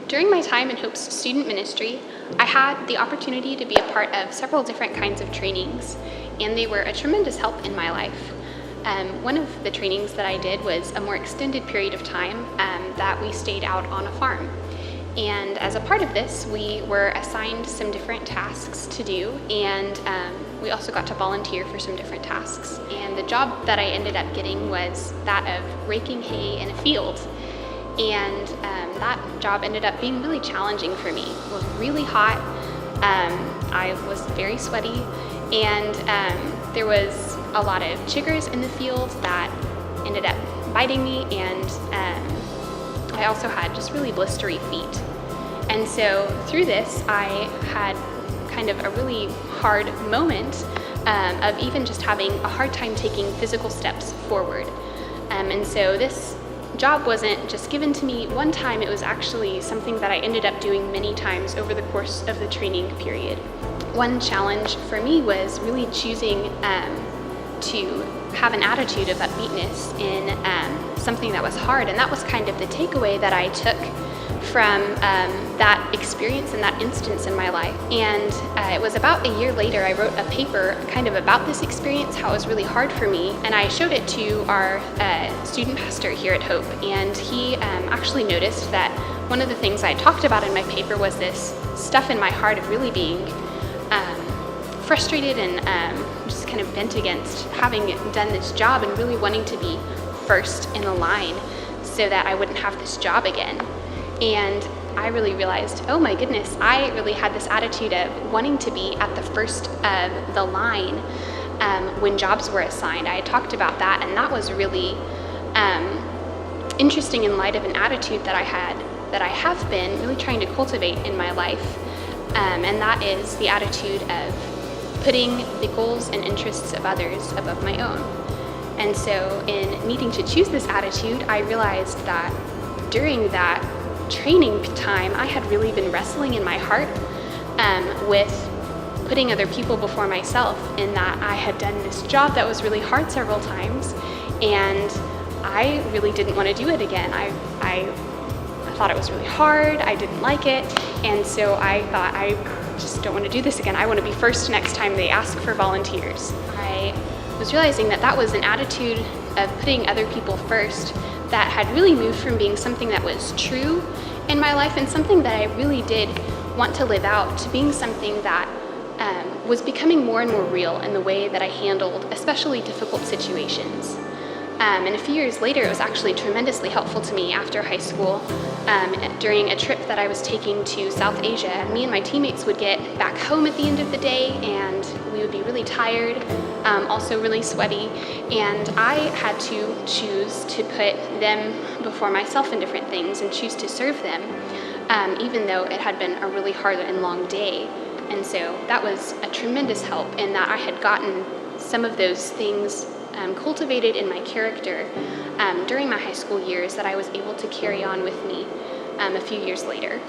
During my time in Hope's student ministry, I had the opportunity to be a part of several different kinds of trainings, and they were a tremendous help in my life. One of the trainings that I did was a more extended period of time that we stayed out on a farm. And as a part of this, we were assigned some different tasks to do, and we also got to volunteer for some different tasks. And the job that I ended up getting was that of raking hay in a field. And that job ended up being really challenging for me. It was really hot, I was very sweaty, and there was a lot of chiggers in the field that ended up biting me, and I also had just really blistery feet. And so through this, I had kind of a really hard moment of even just having a hard time taking physical steps forward. And so this job wasn't just given to me one time, it was actually something that I ended up doing many times over the course of the training period. One challenge for me was really choosing to have an attitude of upbeatness in something that was hard, and that was kind of the takeaway that I took from that experience and that instance in my life. And it was about a year later I wrote a paper kind of about this experience, how it was really hard for me, and I showed it to our student pastor here at Hope, and he actually noticed that one of the things I talked about in my paper was this stuff in my heart of really being frustrated and just kind of bent against having done this job and really wanting to be first in the line so that I wouldn't have this job again. And I really realized, oh my goodness, I really had this attitude of wanting to be at the first of the line when jobs were assigned. I had talked about that, and that was really interesting in light of an attitude that I have been really trying to cultivate in my life, and that is the attitude of putting the goals and interests of others above my own. And so in needing to choose this attitude, I realized that during that training time, I had really been wrestling in my heart with putting other people before myself, in that I had done this job that was really hard several times, and I really didn't want to do it again. I thought it was really hard, I didn't like it, and so I thought, I just don't want to do this again. I want to be first next time they ask for volunteers. I was realizing that that was an attitude of putting other people first that had really moved from being something that was true in my life and something that I really did want to live out, to being something that was becoming more and more real in the way that I handled especially difficult situations. And a few years later, it was actually tremendously helpful to me after high school. During a trip that I was taking to South Asia, me and my teammates would get back home at the end of the day, and we would be really tired, also really sweaty, and I had to choose to put them before myself in different things and choose to serve them, even though it had been a really hard and long day. And so that was a tremendous help in that I had gotten some of those things cultivated in my character during my high school years that I was able to carry on with me a few years later.